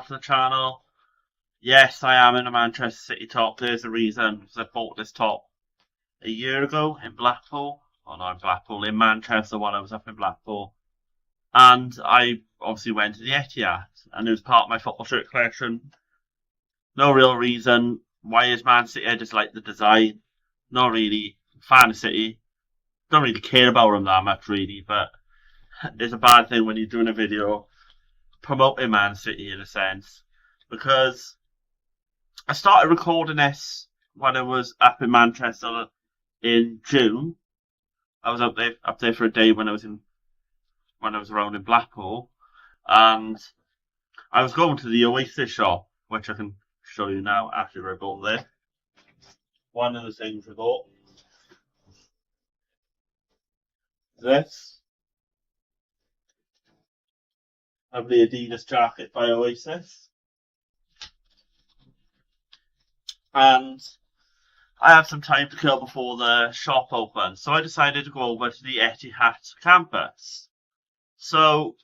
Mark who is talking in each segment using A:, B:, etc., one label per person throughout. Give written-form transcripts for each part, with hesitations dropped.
A: back to the channel. Yes, I am in a Manchester City top. There's a reason, because I bought this top a year ago in Blackpool. Oh, not in Blackpool, in Manchester while I was up in Blackpool. And I obviously went to the Etihad, and it was part of my football shirt collection. No real reason. Why is Man City? I just like the design. Not really fan of City. Don't really care about them that much, really, but it's a bad thing when you're doing a video promoting Man City in a sense, because I started recording this when I was up in Manchester in June. I was up there for a day when I was around in Blackpool, and I was going to the Oasis shop, which I can show you now after I bought there. One of the things I bought. This. Of the Adidas jacket by Oasis. And I had some time to kill before the shop opened, so I decided to go over to the Etihad Campus. So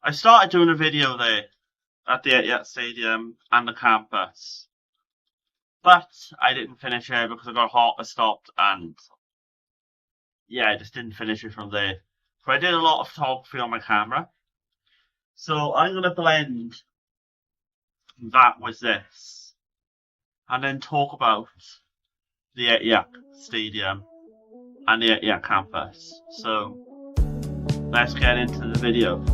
A: I started doing a video there at the Etihad Stadium and the campus, but I didn't finish it because I got hot, I stopped, and yeah, I just didn't finish it from there. So I did a lot of photography on my camera. So I'm going to blend that with this, and then talk about the Etihad Stadium and the Etihad Campus. So let's get into the video.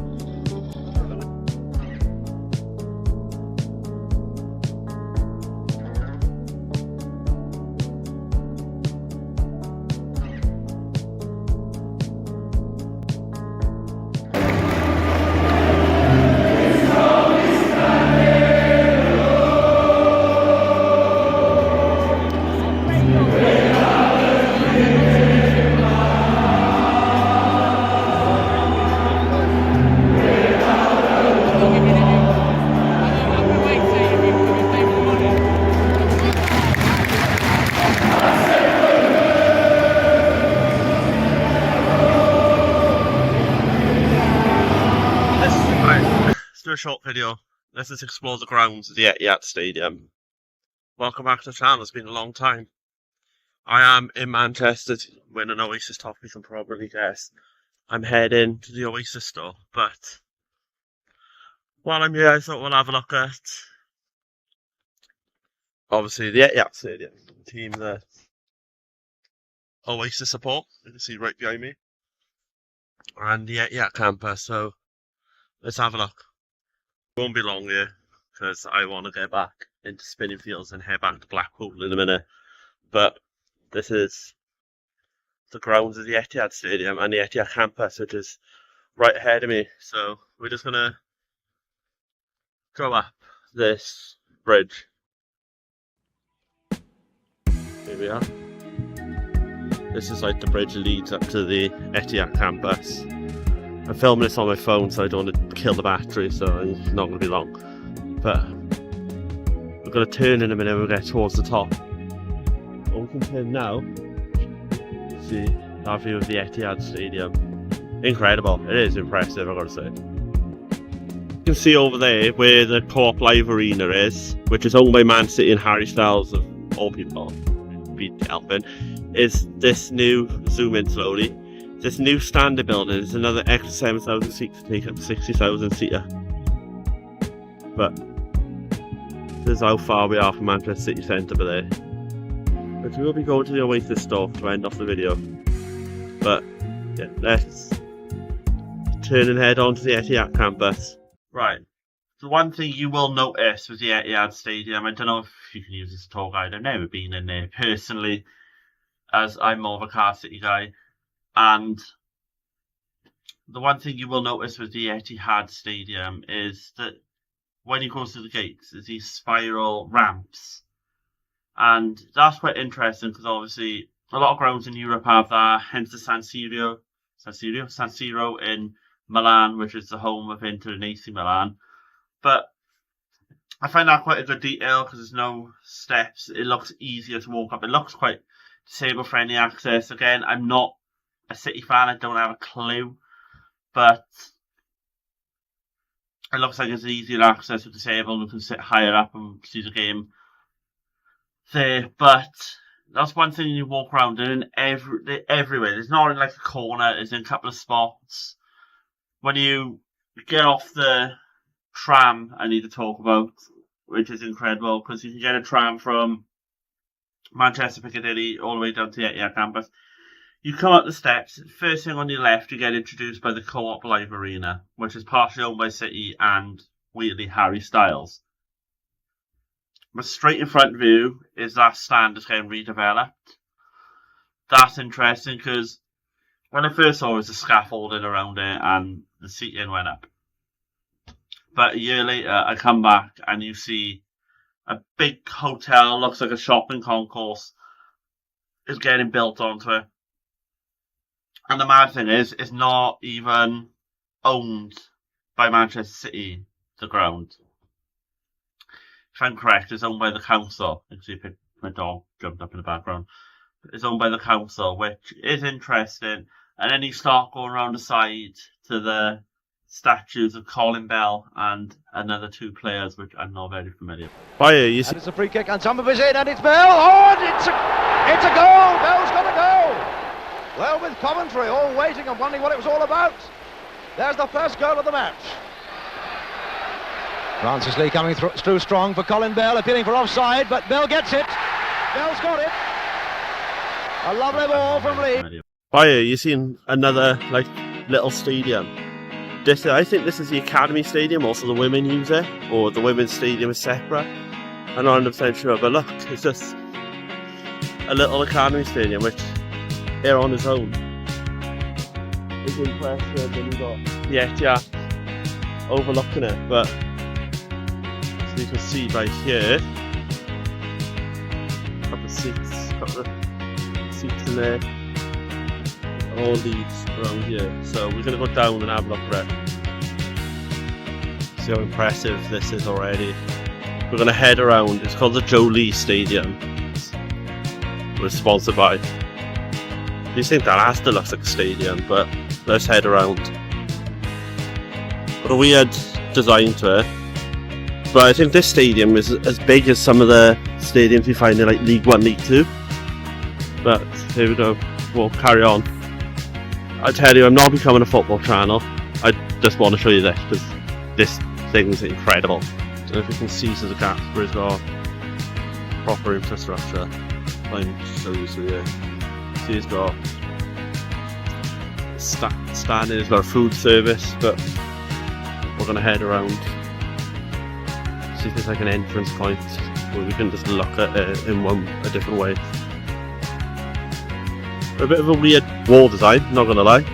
A: A short video. Let's just explore the grounds of the Etihad Stadium. Welcome back to the channel. It's been a long time. I am in Manchester with an Oasis top, you can probably guess. I'm heading to the Oasis store, but while I'm here I thought we'll have a look at obviously the Etihad Stadium, the team that Oasis support, you can see right behind me, and the Etihad Campus. So let's have a look. Won't be long here because I want to get back into spinning fields and head back to Blackpool in a minute. But this is the grounds of the Etihad Stadium and the Etihad Campus, which is right ahead of me. So we're just gonna go up this bridge. Here we are. This is like the bridge that leads up to the Etihad Campus. I'm filming this on my phone so I don't want to kill the battery, so it's not going to be long. But we're going to turn in a minute when we get towards the top. But we can turn now. See our view of the Etihad Stadium. Incredible. It is impressive, I've got to say. You can see over there where the Co-op Live Arena is, which is owned by Man City and Harry Styles, of all people be helping, is this new, zoom in slowly, this new standard building is another extra 7,000 seats to take up 60,000 seater. But this is how far we are from Manchester City Centre there. But we will be going to the Oasis store to end off the video. But yeah, let's turn and head on to the Etihad Campus. Right. The one thing you will notice with the Etihad Stadium, I don't know if you can use this tour guide, I've never been in there personally, as I'm more of a Car City guy. And the one thing you will notice with the Etihad Stadium is that when you go through the gates, there's these spiral ramps. And that's quite interesting because obviously a lot of grounds in Europe have that, hence the San Siro in Milan, which is the home of Inter and AC Milan. But I find that quite a good detail because there's no steps. It looks easier to walk up. It looks quite disabled friendly access. Again, I'm not a City fan, I don't have a clue, but It looks like it's easier access for disabled who can sit higher up and see the game there. But that's one thing you walk around in everywhere. It's not in like a corner, it's in a couple of spots. When you get off the tram, I need to talk about, which is incredible, because you can get a tram from Manchester Piccadilly all the way down to the Etihad Campus. You come up the steps, first thing on your left, you get introduced by the Co-op Live Arena, which is partially owned by City and, weirdly, Harry Styles. But straight in front of you is that stand that's getting redeveloped. That's interesting, because when I first saw it, was the scaffolding around it and the seating went up. But a year later, I come back and you see a big hotel, looks like a shopping concourse, is getting built onto it. And the mad thing is, it's not even owned by Manchester City, the ground. If I'm correct, it's owned by the council. You can see my dog jumped up in the background. It's owned by the council, which is interesting. And then you start going around the side to the statues of Colin Bell and another two players, which I'm not very familiar with.
B: Fire, you see.
C: And it's a free kick, and Thomas is in, and it's Bell. Oh, and it's a goal. Bell's got a goal. Well, with commentary, all waiting and wondering what it was all about. There's the first goal of the match. Francis Lee coming through strong for Colin Bell, appealing for offside, but Bell gets it. Bell's got it. A lovely ball from Lee.
B: Fire, you seen another like little stadium. I think this is the Academy Stadium, also the women use it, or the women's stadium is separate. I'm not 100% sure, but look, it's just a little Academy Stadium, which here on its own is impressive. Then you've got the Etihad overlooking it, but so you can see right here, a couple of seats in there, all these around here. So we're going to go down and have a look at it. See how impressive this is already. We're going to head around. It's called the Jolie Stadium. We're sponsored by. You think that has to look like a stadium, but let's head around. Got a weird design to it, but I think this stadium is as big as some of the stadiums you find in like League 1, League 2. But here we go. We'll carry on. I tell you, I'm not becoming a football channel. I just want to show you this because this thing is incredible. I don't know if you can see to the gap where it's got proper infrastructure. I'm so used to it. See, it's got standing, it's got a food service, but we're going to head around. See if there's like an entrance point where we can just look at it in a different way. A bit of a weird wall design, not gonna lie.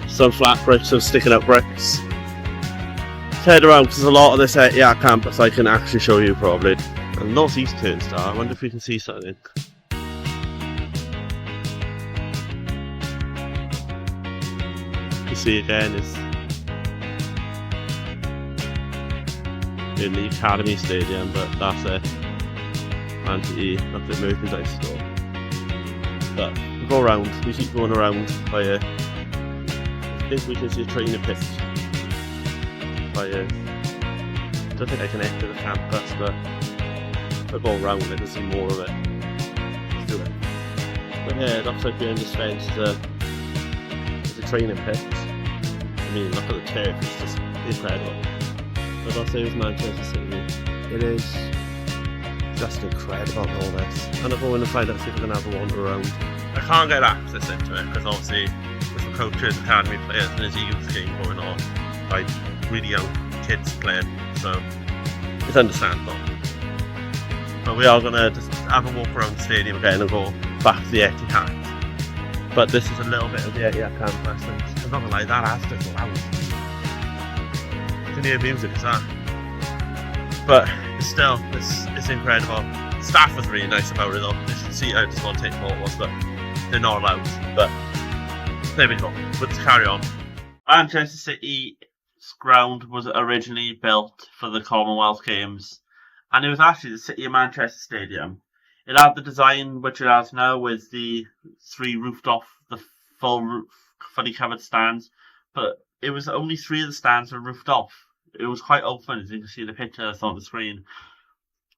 B: Some flat bricks, some sticking up bricks. Let's head around because there's a lot of this Etihad campus I can actually show you probably. And North East turnstile, I wonder if we can see something. You see again is in the Academy Stadium, but that's it. Man City, that's the merchandise store. But we'll go around, we keep going around by I think we can see a training pitch by I don't think I can enter the campus, but we'll go around it and see more of it. Let's do it. But yeah, it looks like we're in this fence. There's a training pitch. I mean, look at the turf, it's just incredible. But I'll say it's Manchester City. It is just incredible, all this. And I'll go in and find out if we're going to have a wander around. I can't get access into it because obviously with the coaches, academy players, and there's a youth game going on, like really young kids playing, so it's understandable. But we are going to just have a walk around the stadium again and go back to the Etihad. But this is a little bit of the Etihad campus, and I'm not going to lie, that has to go out. You can hear music, is that? But still, it's incredible. The staff was really nice about it though. As you can see, I just want to take photos, but they're not allowed. But there we go. Let's carry on. Manchester City's ground was originally built for the Commonwealth Games, and it was actually the City of Manchester Stadium. It had the design which it has now, with the three roofed off, the full roof, fully covered stands, but it was only three of the stands were roofed off.
A: it was quite open, as you can see the picture that's on the screen,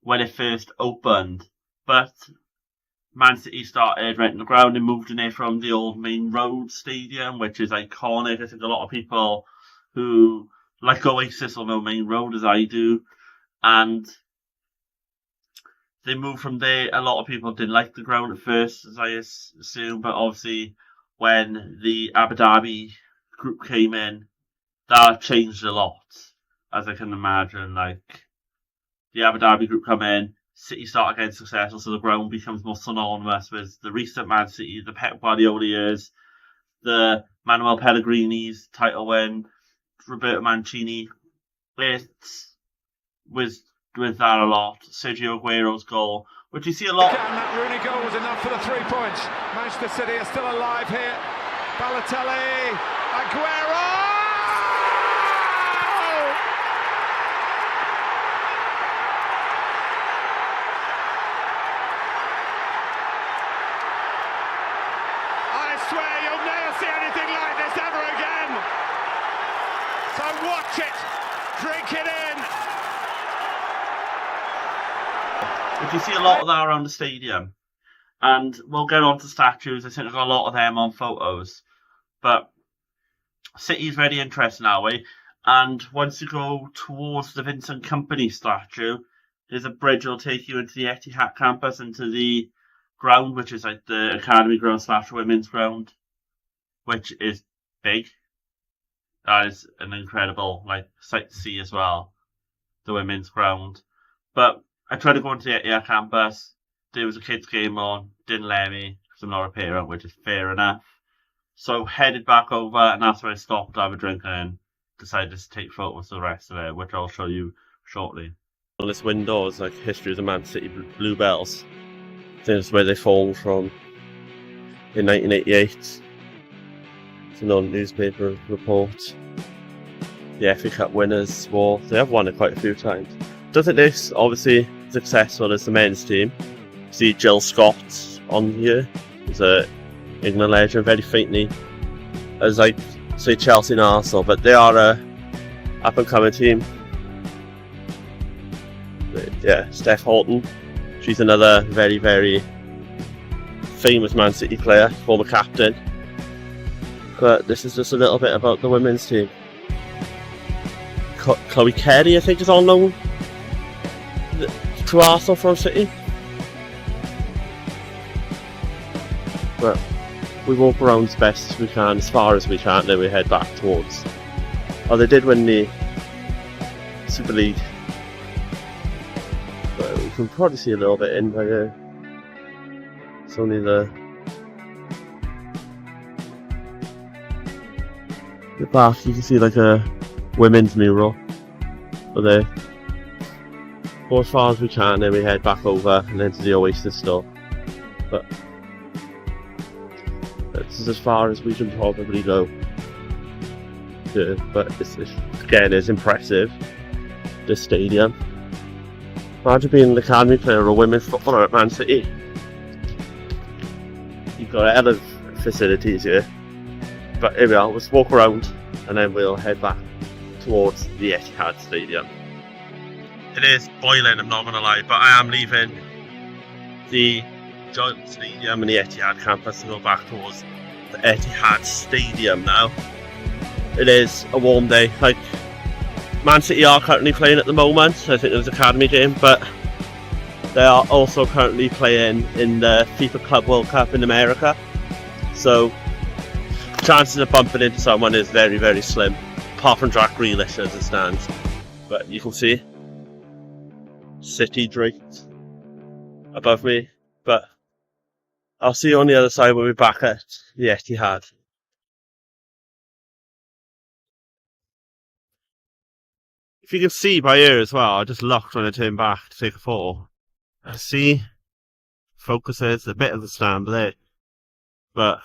A: when it first opened. But Man City started renting the ground and moved in there from the old Main Road Stadium, which is iconic. I think a lot of people who like Oasis will know Main Road as I do. And they moved from there. A lot of people didn't like the ground at first, as I assume, but obviously when the Abu Dhabi group came in, that changed a lot, as I can imagine. Like, the Abu Dhabi group come in, City start getting successful, so the ground becomes more synonymous with the recent Man City, the Pep Guardiola years, the Manuel Pellegrini's title win, Roberto Mancini. It was with that a lot. Sergio Aguero's goal, which you see a lot.
D: And that Rooney goal was enough for the 3 points. Manchester City are still alive here. Balotelli, Aguero! I swear you'll never see anything like this ever again. So watch it, drink it in.
A: But you see a lot of that around the stadium. And we'll get on to statues. I think there's a lot of them on photos. But City's very interesting that way. And once you go towards the Vincent Company statue, there's a bridge that'll take you into the Etihad Campus, into the ground, which is like the academy ground / women's ground, which is big. That is an incredible sight to see as well, the women's ground. But I tried to go into the Etihad Campus. There was a kids' game on, didn't let me because I'm not a parent, which is fair enough. So headed back over, and that's where I stopped to have a drink and decided to take photos of the rest of it, which I'll show you shortly.
B: On this window is like history of the Man City Bluebells. I think it's where they formed from in 1988. It's a non-newspaper report. The FA Cup winners were, they have won it quite a few times. Doesn't this obviously successful as the men's team? See Jill Scott on here. He's a England legend, very faintly, as I say Chelsea and Arsenal, but they are a up and coming team. Yeah, Steph Houghton. She's another very, very famous Man City player, former captain. But this is just a little bit about the women's team. Chloe Carey, I think, is on loan to Arsenal from City. But we walk around as best as we can, as far as we can, then we head back towards. Oh, they did win the Super League. But we can probably see a little bit in by there. It's only the back, you can see like a women's mural. But there. Go as far as we can, then we head back over and then to the Oasis store. But this is as far as we can probably go. Yeah, but again, it's impressive. This stadium. Imagine being an academy player or a women's footballer at Man City. You've got a hell of facilities here. But here we are, let's walk around and then we'll head back towards the Etihad Stadium. It is boiling, I'm not going to lie, but I am leaving the Giant Stadium and the Etihad Campus to go back towards the Etihad Stadium now. It is a warm day. Like, Man City are currently playing at the moment. I think there's an academy game, but they are also currently playing in the FIFA Club World Cup in America. So chances of bumping into someone is very, very slim, apart from Jack Grealish as it stands. But you can see City draped above me, but I'll see you on the other side when we're back at the Etihad. If you can see by here as well, I just looked when I turned back to take a photo. I see focuses a bit of the stand there, but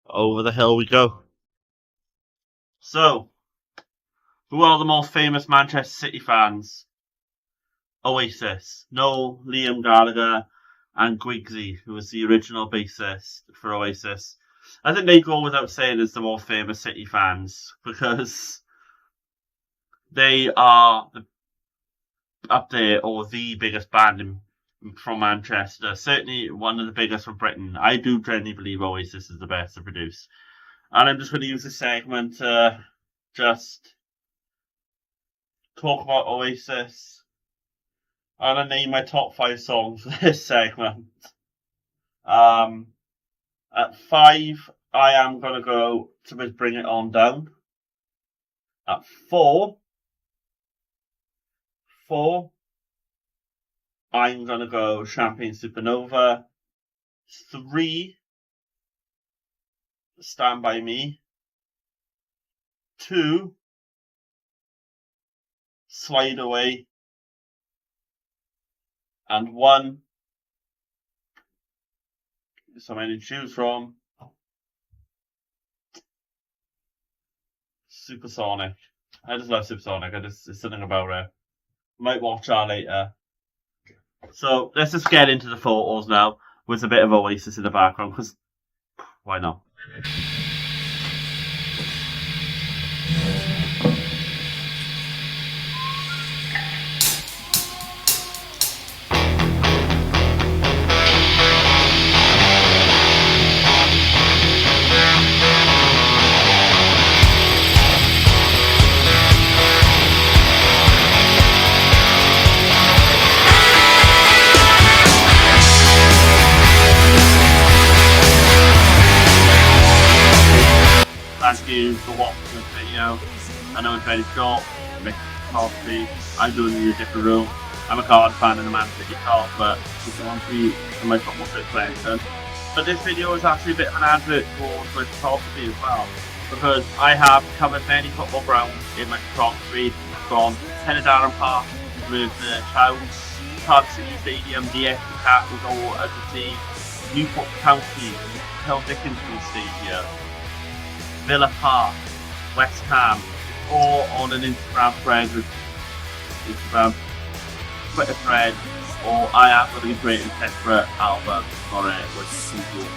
B: over the hill we go. So, who are the most famous Manchester City fans? Oasis. No, Liam Gallagher and Gwigsy, who was the original bassist for Oasis.
A: I think they go without saying as the most famous City fans because they are up there or the biggest band from Manchester. Certainly one of the biggest from Britain. I do genuinely believe Oasis is the best to produce. And I'm just going to use this segment to just talk about Oasis. And I name my top 5 songs for this segment. At 5, I am going to go to Bring It On Down. At 4, I'm going to go Champagne Supernova. 3, Stand By Me. 2, Slide Away. And 1, so many to choose from, Supersonic. I just love Supersonic. There's something about it. Might watch that later. So let's just get into the photos now with a bit of Oasis in the background, because why not? Thank you for watching this video. I know it's very short, mixed coffee. I'm doing it in a different room. I'm a card fan and a Man City top, but if you want to be in my football fit collection. But this video is actually a bit of an advert towards my photography as well, because I have covered many football grounds in my photography, from Darren Park with the Childs, Park City Stadium, the Etihad Campus, or as you see, Newport County, Hill Dickinson Stadium, Villa Park, West Ham, or on an Instagram thread with Instagram, Twitter thread, or I am going to be creating a separate album for it, which is cool.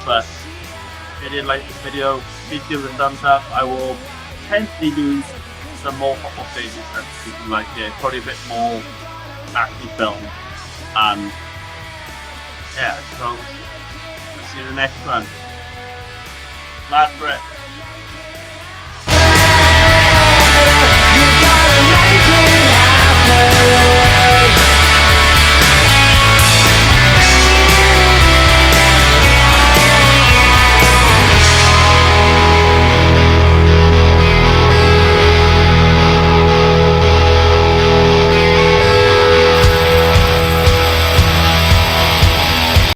A: But if you did like this video, please give it a thumbs up. I will potentially do some more football stages that you can like it, probably a bit more actually filmed. And yeah, so we'll see you in the next one. Glad for it.